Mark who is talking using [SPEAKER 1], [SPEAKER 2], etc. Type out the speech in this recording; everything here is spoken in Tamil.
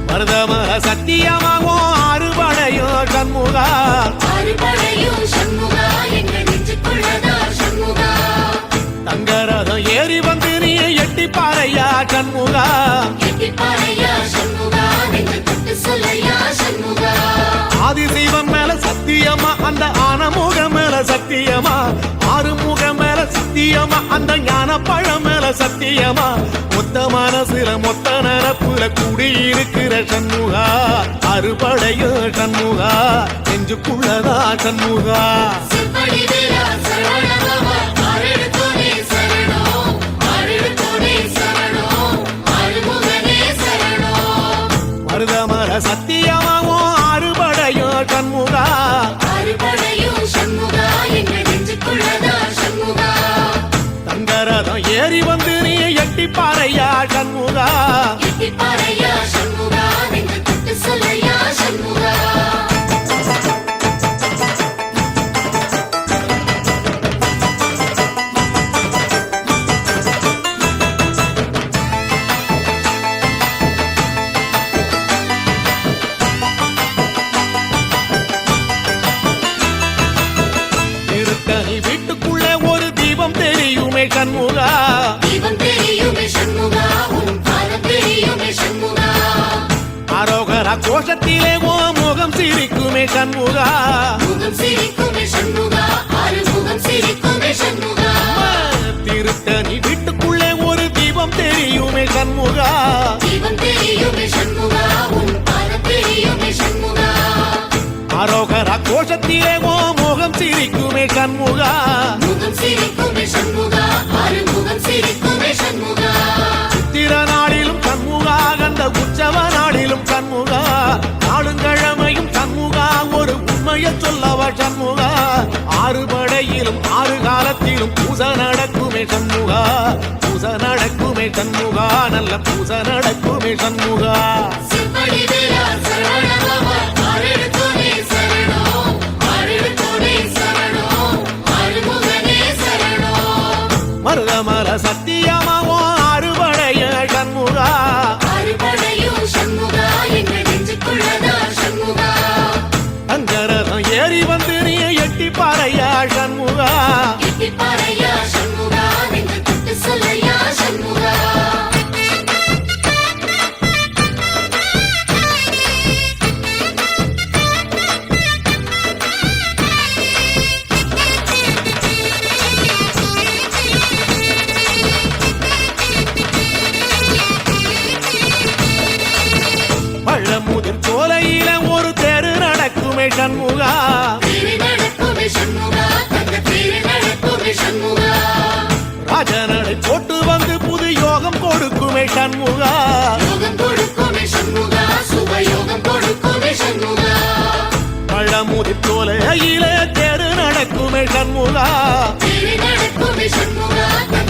[SPEAKER 1] மருதமர சத்தியமாவோ அறுபடையோ சண்முகா தங்கரதம் ஏறி வந்து நீ எட்டி பாறையா சண்முகா ஆதிசைவம் மேல சத்தியமா அந்த ஆனமுகம் மேல சத்தியமா ஆறுமுகம் மேல சத்தியமா அந்த ஞான பழம் மேல சத்தியமா மொத்த மனசுல மொத்த நரப்புல குடியிருக்கிற சண்முகா அறுபடையோ சண்முகா நெஞ்சுக்குள்ளதா சண்முகா மருதமர சத்தியமாவோ அறுபடையோ சண்முகா தங்கரதம் ஏறி வந்து நீ எட்டி பாறையா சண்முகா திருத்தணி வீட்டுக்குள்ள ஒரு தீபம் தெரியுமே சண்முகா அரோகரா கோஷத்திலே ஓ முகம் சிரிக்குமே சண்முகா திருத்தணி வீட்டுக்குள்ளே ஒரு தீபம் தெரியுமே சண்முகா அரோகரா கோஷத்திலே ஓ முகம் சிரிக்குமே சண்முகா சித்திர நாளிலும் சண்முகா கந்த உற்சவ நாளிலும் சண்முகா நாடுங்கிழமையும் சண்முகா ஒரு உண்மையை சொல்லவா சண்முகா ஆறுபடையிலும் ஆறு காலத்திலும் பூச நடக்குமே சண்முகா பூச நடக்குமே சண்முகா நல்ல பூச நடக்குமே சண்முகா மருதமர சத்தியமாவோ அறுபடைய சண்முகா தங்கரதம் ஏறி வந்து நீ எட்டி பாறையா சண்முகா பழமுதிர் சோலையில ஒரு தெரு நடக்குமே சண்முகா ராஜனடை போட்டு வந்து புது யோகம் கொடுக்குமே சண்முகா பழமுதிர் சோலையில தெரு நடக்குமே சண்முகா